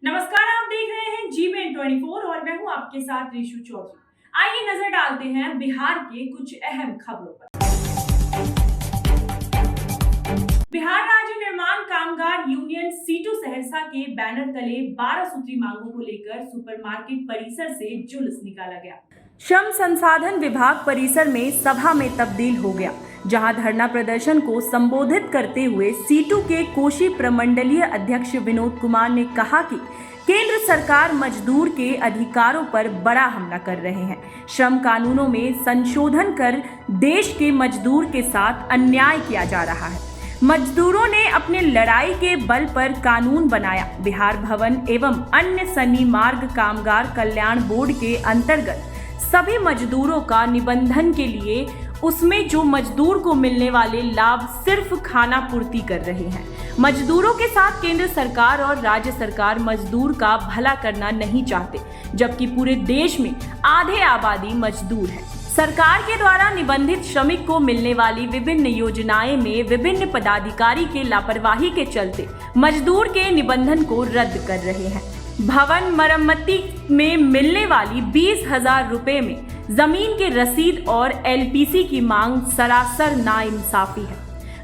नमस्कार, आप देख रहे हैं G24 और मैं हूं आपके साथ ऋषु चौधरी। आइए नजर डालते हैं बिहार के कुछ अहम खबरों पर। बिहार राज्य निर्माण कामगार यूनियन सीटू सहरसा के बैनर तले 12 सूत्री मांगों को लेकर सुपरमार्केट परिसर से जुलूस निकाला गया। श्रम संसाधन विभाग परिसर में सभा में तब्दील हो गया, जहां धरना प्रदर्शन को संबोधित करते हुए सीटू के कोशी प्रमंडलीय अध्यक्ष विनोद कुमार ने कहा कि केंद्र सरकार मजदूर के अधिकारों पर बड़ा हमला कर रहे हैं। श्रम कानूनों में संशोधन कर देश के मजदूर के साथ अन्याय किया जा रहा है। मजदूरों ने अपने लड़ाई के बल पर कानून बनाया। बिहार भवन एवं अन्य सनी मार्ग कामगार कल्याण बोर्ड के अंतर्गत सभी मजदूरों का निबंधन के लिए उसमें जो मजदूर को मिलने वाले लाभ सिर्फ खाना पूर्ति कर रहे हैं। मजदूरों के साथ केंद्र सरकार और राज्य सरकार मजदूर का भला करना नहीं चाहते, जबकि पूरे देश में आधे आबादी मजदूर है। सरकार के द्वारा निबंधित श्रमिक को मिलने वाली विभिन्न योजनाएं में विभिन्न पदाधिकारी के लापरवाही के चलते मजदूर के निबंधन को रद्द कर रहे हैं। भवन मरम्मती में मिलने वाली 20,000 रुपए में जमीन के रसीद और एलपीसी की मांग सरासर नाइंसाफी है।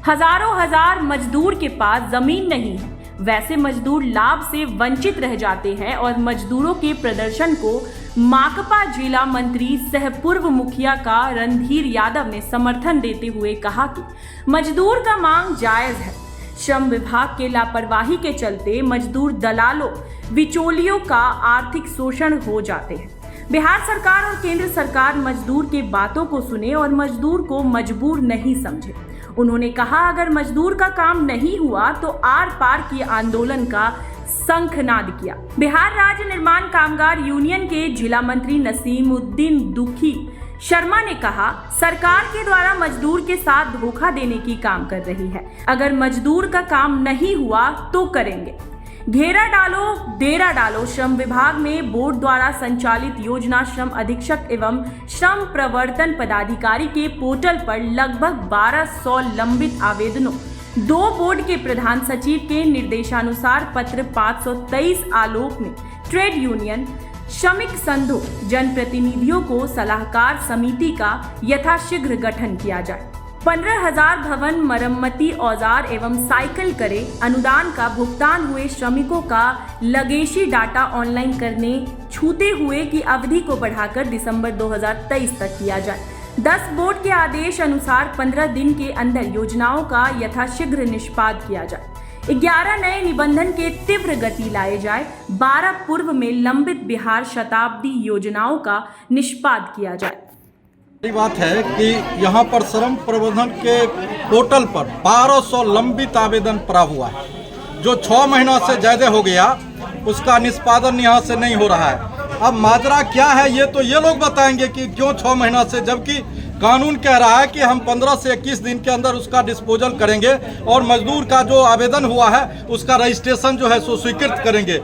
हजार मजदूर के पास जमीन नहीं है, वैसे मजदूर लाभ से वंचित रह जाते हैं और मजदूरों के प्रदर्शन को माकपा जिला मंत्री सह पूर्व मुखिया का रणधीर यादव ने समर्थन देते हुए कहा कि मजदूर का मांग जायज है। श्रम विभाग के लापरवाही के चलते मजदूर दलालों बिचौलियों का आर्थिक शोषण हो जाते हैं। बिहार सरकार और केंद्र सरकार मजदूर के बातों को सुने और मजदूर को मजबूर नहीं समझे। उन्होंने कहा, अगर मजदूर का काम नहीं हुआ तो आर पार की आंदोलन का शंखनाद किया। बिहार राज्य निर्माण कामगार यूनियन के जिला मंत्री नसीमुद्दीन दुखी शर्मा ने कहा, सरकार के द्वारा मजदूर के साथ धोखा देने की काम कर रही है। अगर मजदूर का काम नहीं हुआ तो करेंगे। घेरा डालो डेरा डालो। श्रम विभाग में बोर्ड द्वारा संचालित योजना श्रम अधीक्षक एवं श्रम प्रवर्तन पदाधिकारी के पोर्टल पर लगभग 1200 लंबित आवेदनों, 2 बोर्ड के प्रधान सचिव के निर्देशानुसार पत्र 523 आलोक में ट्रेड यूनियन, श्रमिक संघों, जनप्रतिनिधियों को सलाहकार समिति का यथाशीघ्र गठन किया जाए। 15,000 भवन मरम्मती औजार एवं साइकिल करे। अनुदान का भुगतान हुए श्रमिकों का लगेशी डाटा ऑनलाइन करने छूते हुए की अवधि को बढ़ाकर दिसंबर 2023 तक किया जाए। 10 बोर्ड के आदेश अनुसार 15 दिन के अंदर योजनाओं का यथाशीघ्र निष्पाद किया जाए। 11 नए निबंधन के तीव्र गति लाए जाए। 12 पूर्व में लंबित बिहार शताब्दी योजनाओं का निष्पाद किया जाए। बात है कि यहाँ पर श्रम प्रबंधन के पोर्टल पर 1200 लंबित आवेदन पड़ा हुआ है, जो 6 महीना से ज़्यादा हो गया, उसका निष्पादन यहाँ से नहीं हो रहा है। अब माजरा क्या है ये तो ये लोग बताएंगे कि क्यों 6 महीना से, जबकि कानून कह रहा है कि हम 15 से 21 दिन के अंदर उसका डिस्पोजल करेंगे और मजदूर का जो आवेदन हुआ है उसका रजिस्ट्रेशन जो है सो स्वीकृत करेंगे।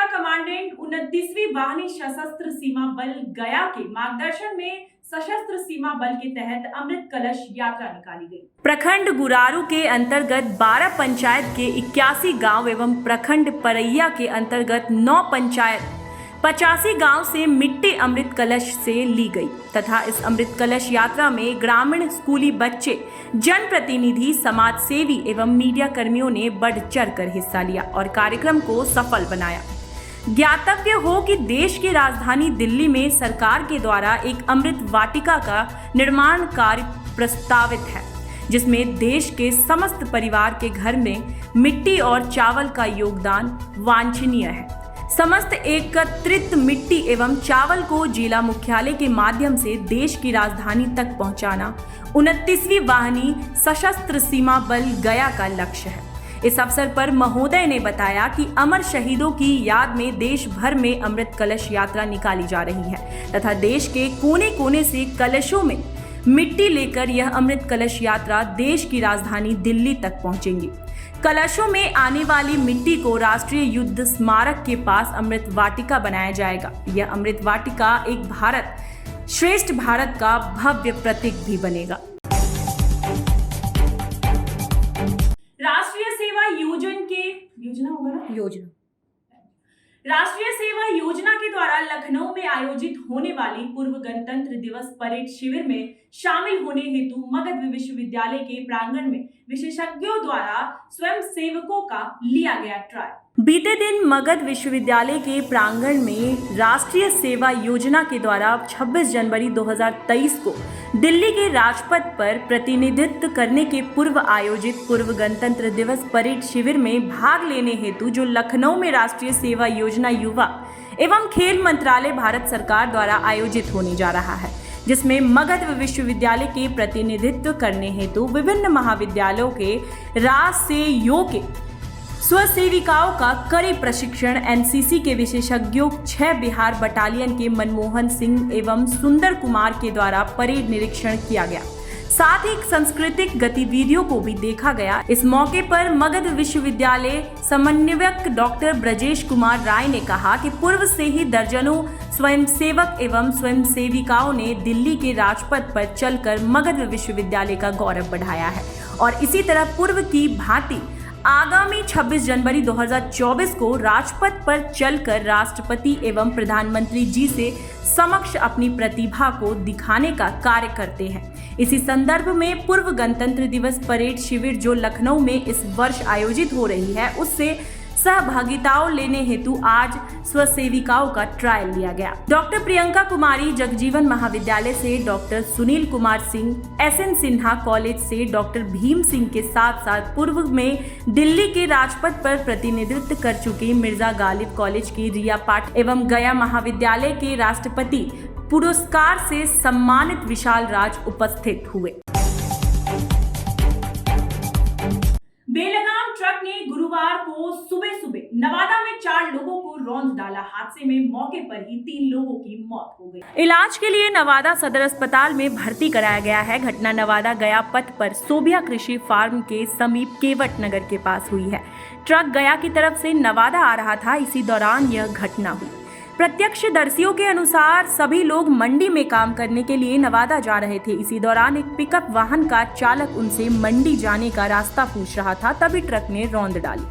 कमांडेंट 29वीं वाहिनी सशस्त्र सीमा बल गया के मार्गदर्शन में सशस्त्र सीमा बल के तहत अमृत कलश यात्रा निकाली गई। प्रखंड गुरारू के अंतर्गत 12 पंचायत के 81 गांव एवं प्रखंड परैया के अंतर्गत 9 पंचायत 85 गांव से मिट्टी अमृत कलश से ली गई तथा इस अमृत कलश यात्रा में ग्रामीण, स्कूली बच्चे, जनप्रतिनिधि, समाज सेवी एवं मीडिया कर्मियों ने बढ़ चढ़कर हिस्सा लिया और कार्यक्रम को सफल बनाया। ज्ञातव्य हो कि देश की राजधानी दिल्ली में सरकार के द्वारा एक अमृत वाटिका का निर्माण कार्य प्रस्तावित है, जिसमें देश के समस्त परिवार के घर में मिट्टी और चावल का योगदान वांछनीय है। समस्त एकत्रित मिट्टी एवं चावल को जिला मुख्यालय के माध्यम से देश की राजधानी तक पहुंचाना 29वीं वाहिनी सशस्त्र सीमा बल गया का लक्ष्य है। इस अवसर पर महोदय ने बताया कि अमर शहीदों की याद में देश भर में अमृत कलश यात्रा निकाली जा रही है तथा देश के कोने कोने से कलशों में मिट्टी लेकर यह अमृत कलश यात्रा देश की राजधानी दिल्ली तक पहुंचेंगी। कलशों में आने वाली मिट्टी को राष्ट्रीय युद्ध स्मारक के पास अमृत वाटिका बनाया जाएगा। यह अमृत वाटिका एक भारत श्रेष्ठ भारत का भव्य प्रतीक भी बनेगा। राष्ट्रीय सेवा योजना होगा ना? योजना। राष्ट्रीय सेवा योजना के द्वारा लखनऊ में आयोजित होने वाली पूर्व गणतंत्र दिवस परेड शिविर में शामिल होने हेतु मगध विश्वविद्यालय के प्रांगण में विशेषज्ञों द्वारा स्वयं सेवकों का लिया गया ट्रायल। बीते दिन मगध विश्वविद्यालय के प्रांगण में राष्ट्रीय सेवा योजना के द्वारा 26 जनवरी 2023 को दिल्ली के राजपथ पर प्रतिनिधित्व करने के पूर्व आयोजित पूर्व गणतंत्र दिवस परेड शिविर में भाग लेने हेतु जो लखनऊ में राष्ट्रीय सेवा योजना युवा एवं खेल मंत्रालय भारत सरकार द्वारा आयोजित होने जा रहा है, जिसमें मगध विश्वविद्यालय के प्रतिनिधित्व करने हेतु विभिन्न महाविद्यालयों के राजसेवकों के स्वसेविकाओं का कड़े प्रशिक्षण एनसीसी के विशेषज्ञों 6 बिहार बटालियन के मनमोहन सिंह एवं सुंदर कुमार के द्वारा परेड निरीक्षण किया गया। साथ ही सांस्कृतिक गतिविधियों को भी देखा गया। इस मौके पर मगध विश्वविद्यालय समन्वयक डॉक्टर ब्रजेश कुमार राय ने कहा कि पूर्व से ही दर्जनों स्वयंसेवक एवं स्वयंसेविकाओं ने दिल्ली के राजपथ पर चलकर मगध विश्वविद्यालय का गौरव बढ़ाया है और इसी तरह पूर्व की भांति आगामी 26 जनवरी 2024 को राजपथ पर चलकर राष्ट्रपति एवं प्रधानमंत्री जी से समक्ष अपनी प्रतिभा को दिखाने का कार्य करते हैं। इसी संदर्भ में पूर्व गणतंत्र दिवस परेड शिविर जो लखनऊ में इस वर्ष आयोजित हो रही है, उससे सहभागिताओं लेने हेतु आज स्वसेविकाओं का ट्रायल लिया गया। डॉक्टर प्रियंका कुमारी जगजीवन महाविद्यालय से doctor Sunil Kumar Singh, SN Sinha college से डॉक्टर भीम सिंह के साथ साथ पूर्व में दिल्ली के राजपथ पर प्रतिनिधित्व कर चुकी मिर्जा गालिब कॉलेज की रिया पाठ एवं गया महाविद्यालय के राष्ट्रपति पुरस्कार से सम्मानित विशाल राज उपस्थित हुए। बेलगाम ट्रक ने गुरुवार को सुबह सुबह नवादा में 4 लोगों को रौंद डाला। हादसे में मौके पर ही 3 लोगों की मौत हो गई। इलाज के लिए नवादा सदर अस्पताल में भर्ती कराया गया है। घटना नवादा गया पथ पर सोभिया कृषि फार्म के समीप केवट नगर के पास हुई है। ट्रक गया की तरफ से नवादा आ रहा था, इसी दौरान यह घटना हुई। प्रत्यक्षदर्शियों के अनुसार सभी लोग मंडी में काम करने के लिए नवादा जा रहे थे। इसी दौरान एक पिकअप वाहन का चालक उनसे मंडी जाने का रास्ता पूछ रहा था, तभी ट्रक ने रौंद डाली।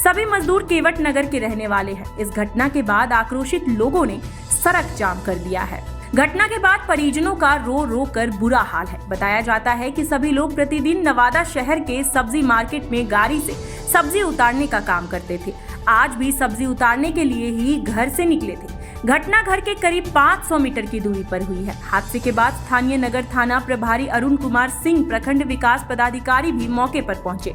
सभी मजदूर केवट नगर के रहने वाले हैं। इस घटना के बाद आक्रोशित लोगों ने सड़क जाम कर दिया है। घटना के बाद परिजनों का रो रो कर बुरा हाल है। बताया जाता है कि सभी लोग प्रतिदिन नवादा शहर के सब्जी मार्केट में गाड़ी से सब्जी उतारने का काम करते थे। आज भी सब्जी उतारने के लिए ही घर से निकले थे। घटना घर के करीब 500 मीटर की दूरी पर हुई है। हादसे के बाद स्थानीय नगर थाना प्रभारी अरुण कुमार सिंह, प्रखंड विकास पदाधिकारी भी मौके पर पहुंचे।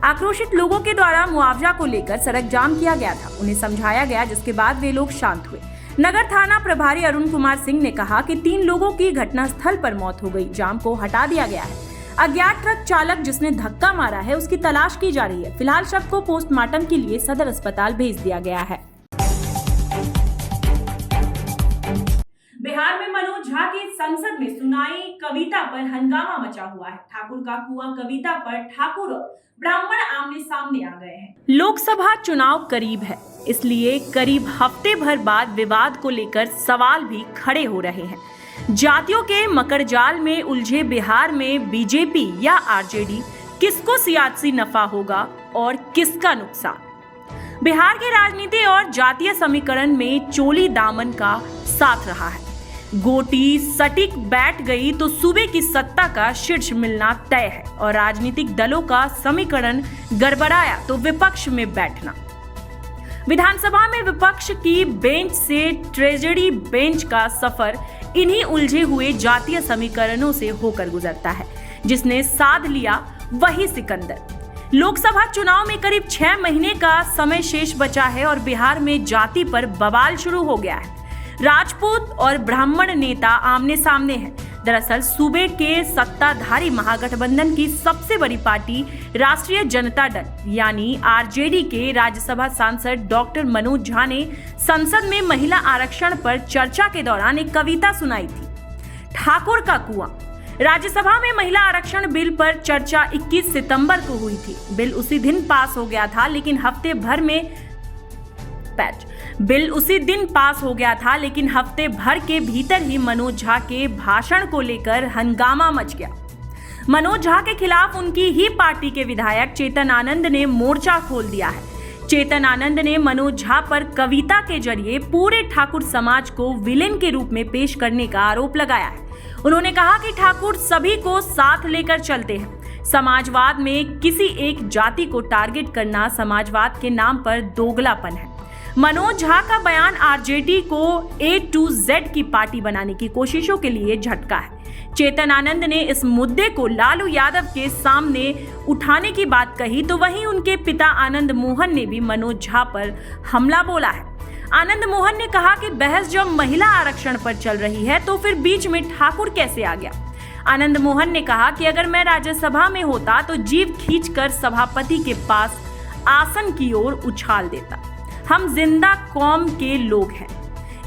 आक्रोशित लोगों के द्वारा मुआवजा को लेकर सड़क जाम किया गया था। उन्हें समझाया गया, जिसके बाद वे लोग शांत हुए। नगर थाना प्रभारी अरुण कुमार सिंह ने कहा कि 3 लोगों की घटनास्थल पर मौत हो गई। जाम को हटा दिया गया है। अज्ञात ट्रक चालक जिसने धक्का मारा है, उसकी तलाश की जा रही है। फिलहाल शव को पोस्टमार्टम के लिए सदर अस्पताल भेज दिया गया है। बिहार में मनोज झा की संसद में सुनाई कविता पर हंगामा मचा हुआ है। ठाकुर का कुआं कविता पर ठाकुर और ब्राह्मण आमने सामने आ गए हैं। लोकसभा चुनाव करीब है, इसलिए करीब हफ्ते भर बाद विवाद को लेकर सवाल भी खड़े हो रहे हैं। जातियों के मकड़जाल में उलझे बिहार में बीजेपी या आरजेडी, किसको सियासी नफा होगा और किसका नुकसान? बिहार की राजनीति और जातीय समीकरण में चोली दामन का साथ रहा है। गोटी सटीक बैठ गई तो सूबे की सत्ता का शीर्ष मिलना तय है और राजनीतिक दलों का समीकरण गड़बड़ाया तो विपक्ष में बैठना। विधानसभा में विपक्ष की बेंच से ट्रेजरी बेंच का सफर इन्हीं उलझे हुए जातीय समीकरणों से होकर गुजरता है। जिसने साध लिया वही सिकंदर। लोकसभा चुनाव में करीब 6 महीने का समय शेष बचा है और बिहार में जाति पर बवाल शुरू हो गया है। राजपूत और ब्राह्मण नेता आमने सामने हैं। दरअसल सूबे के सत्ताधारी महागठबंधन की सबसे बड़ी पार्टी राष्ट्रीय जनता दल यानी आरजेडी के राज्यसभा सांसद डॉक्टर मनोज झा ने संसद में महिला आरक्षण पर चर्चा के दौरान एक कविता सुनाई थी, ठाकुर का कुआं। राज्यसभा में महिला आरक्षण बिल पर चर्चा 21 सितंबर को हुई थी। बिल उसी दिन पास हो गया था, लेकिन हफ्ते भर के भीतर ही मनोज झा के भाषण को लेकर हंगामा मच गया। मनोज झा के खिलाफ उनकी ही पार्टी के विधायक चेतन आनंद ने मोर्चा खोल दिया है। चेतन आनंद ने मनोज झा पर कविता के जरिए पूरे ठाकुर समाज को विलेन के रूप में पेश करने का आरोप लगाया है। उन्होंने कहा कि ठाकुर सभी को साथ लेकर चलते हैं। समाजवाद में किसी एक जाति को टारगेट करना समाजवाद के नाम पर दोगलापन है। मनोज झा का बयान आरजेडी को A to Z की पार्टी बनाने की कोशिशों के लिए झटका है। चेतन आनंद ने इस मुद्दे को लालू यादव के सामने उठाने की बात कही तो वहीं उनके पिता आनंद मोहन ने भी मनोज झा पर हमला बोला है। आनंद मोहन ने कहा कि बहस जब महिला आरक्षण पर चल रही है तो फिर बीच में ठाकुर कैसे आ गया। आनंद मोहन ने कहा कि अगर मैं राज्यसभा में होता तो जीभ खींचकर सभापति के पास आसन की ओर उछाल देता। हम जिंदा कौम के लोग हैं,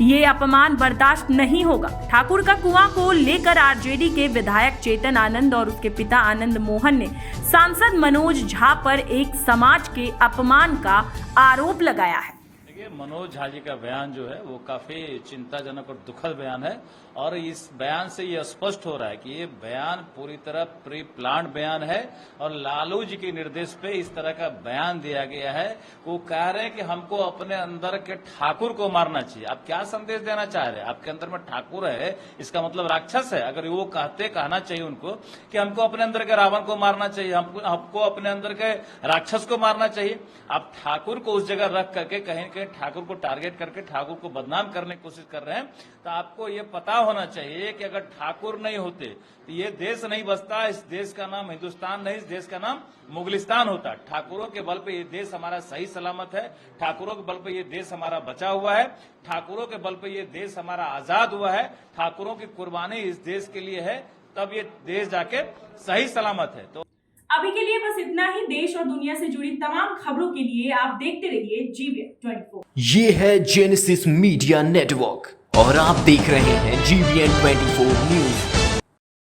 ये अपमान बर्दाश्त नहीं होगा। ठाकुर का कुआं को लेकर आरजेडी के विधायक चेतन आनंद और उसके पिता आनंद मोहन ने सांसद मनोज झा पर एक समाज के अपमान का आरोप लगाया है। देखिए, मनोज झा जी का बयान जो है वो काफी चिंताजनक और दुखद बयान है और इस बयान से ये स्पष्ट हो रहा है कि ये बयान पूरी तरह प्री प्लान बयान है और लालू जी के निर्देश पे इस तरह का बयान दिया गया है। वो कह रहे हैं कि हमको अपने अंदर के ठाकुर को मारना चाहिए। आप क्या संदेश देना चाह रहे हैं? आपके अंदर में ठाकुर है, इसका मतलब राक्षस है। अगर वो कहना चाहिए उनको कि हमको अपने अंदर के रावण को मारना चाहिए, हमको अपने अंदर के राक्षस को मारना चाहिए। आप ठाकुर को उस जगह रख करके कहीं कहीं ठाकुर को टारगेट करके ठाकुर को बदनाम करने की कोशिश कर रहे हैं। तो आपको ये पता होना चाहिए कि अगर ठाकुर नहीं होते तो ये देश नहीं बसता। इस देश का नाम हिंदुस्तान नहीं, इस देश का नाम मुगलिस्तान होता। ठाकुरों के बल पे ये देश हमारा सही सलामत है। ठाकुरों के बल पे ये देश हमारा बचा हुआ है। ठाकुरों के बल पे ये देश हमारा आजाद हुआ है। ठाकुरों की कुर्बानी इस देश के लिए है, तब ये देश जाके सही सलामत है। तो अभी के लिए बस इतना ही। देश और दुनिया से जुड़ी तमाम खबरों के लिए आप देखते रहिए GVN 24। ये है जेनेसिस मीडिया नेटवर्क और आप देख रहे हैं GVN 24 न्यूज।